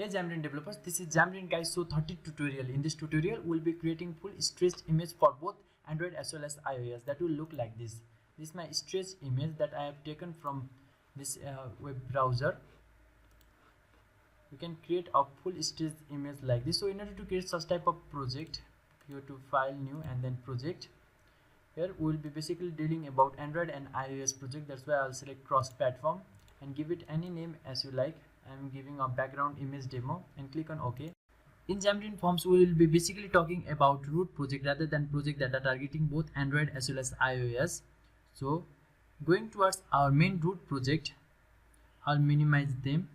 Hey Xamarin developers, this is Xamarin guys. So 30 tutorial. In this tutorial, we'll be creating full stretched image for both Android as well as iOS. That will look like this. This is my stretched image that I have taken from this web browser. You can create a full stretched image like this. So in order to create such type of project, go to File, New, and then Project. Here we will be basically dealing about Android and iOS project. That's why I'll select cross-platform and give it any name as you like. I'm giving a background image demo and click on OK. In Xamarin Forms, we will be basically talking about root project rather than project that are targeting both Android as well as iOS. So going towards our main root project, I'll minimize them.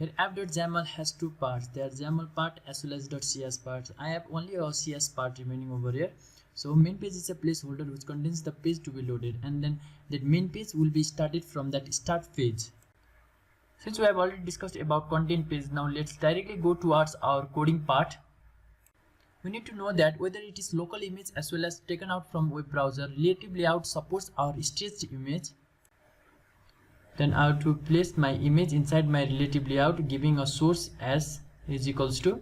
Here app.xaml has two parts. There are XAML part as well as .cs parts. I have only a CS part remaining over here. So main page is a placeholder which contains the page to be loaded, and then that main page will be started from that start page. Since we have already discussed about content page, now let's directly go towards our coding part. We need to know that whether it is local image as well as taken out from web browser, relative layout supports our stretched image. Then I have to place my image inside my relative layout, giving a source as is equals to.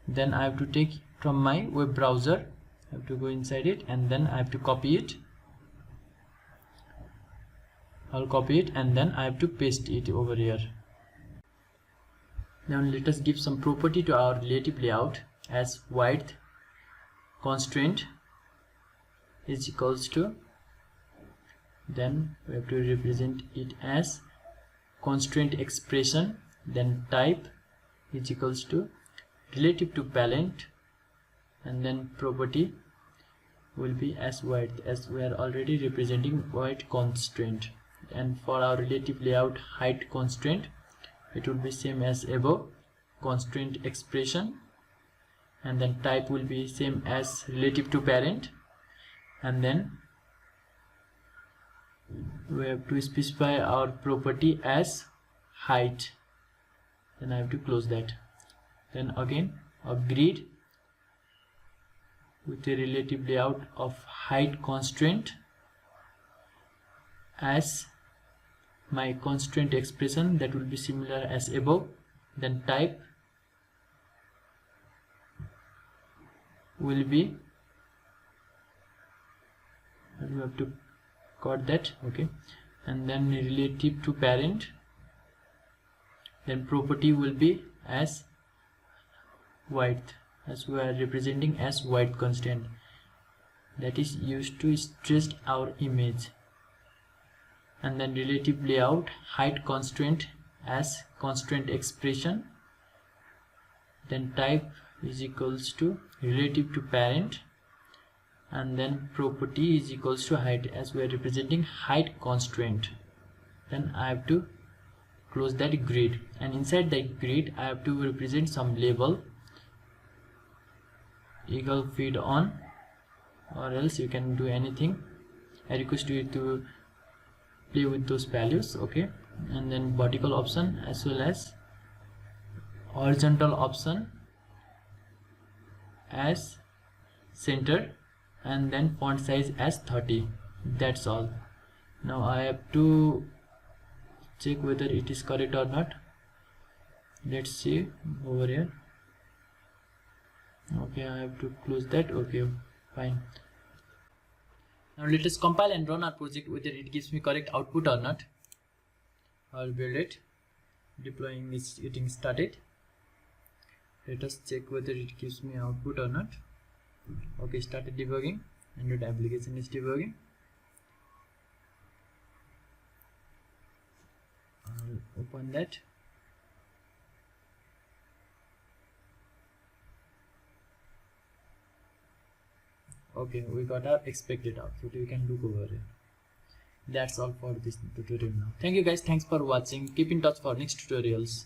Then I have to take from my web browser, I have to go inside it, and then I have to copy it. I'll copy it and then I have to paste it over here. Now let us give some property to our relative layout as width constraint is equals to, then we have to represent it as constraint expression, then type is equals to relative to parent, and then property will be as width, as we are already representing width constraint. And for our relative layout height constraint, it will be same as above, constraint expression, and then type will be same as relative to parent, and then we have to specify our property as height. Then I have to close that. Then again a grid with a relative layout of height constraint as my constraint expression, that will be similar as above. Then type will be, and we have to cut that, okay, and then relative to parent, then property will be as width, as we are representing as width constraint, that is used to stretch our image. And then relative layout height constraint as constraint expression, then type is equals to relative to parent, and then property is equals to height, as we are representing height constraint. Then I have to close that grid, and inside that grid I have to represent some label equal feed on, or else you can do anything. I request you to play with those values, okay. And then vertical option as well as horizontal option as center, and then font size as 30. That's all. Now I have to check whether it is correct or not. Let's see over here. Okay, I have to close that. Okay, fine. Now let us compile and run our project whether it gives me correct output or not. I'll build it. Deploying is getting started. Let us check whether it gives me output or not. Okay, started debugging. Android application is debugging. I'll open that. Okay, we got our expected output. We can look over here. That's all for this tutorial now. Thank you guys. Thanks for watching. Keep in touch for next tutorials.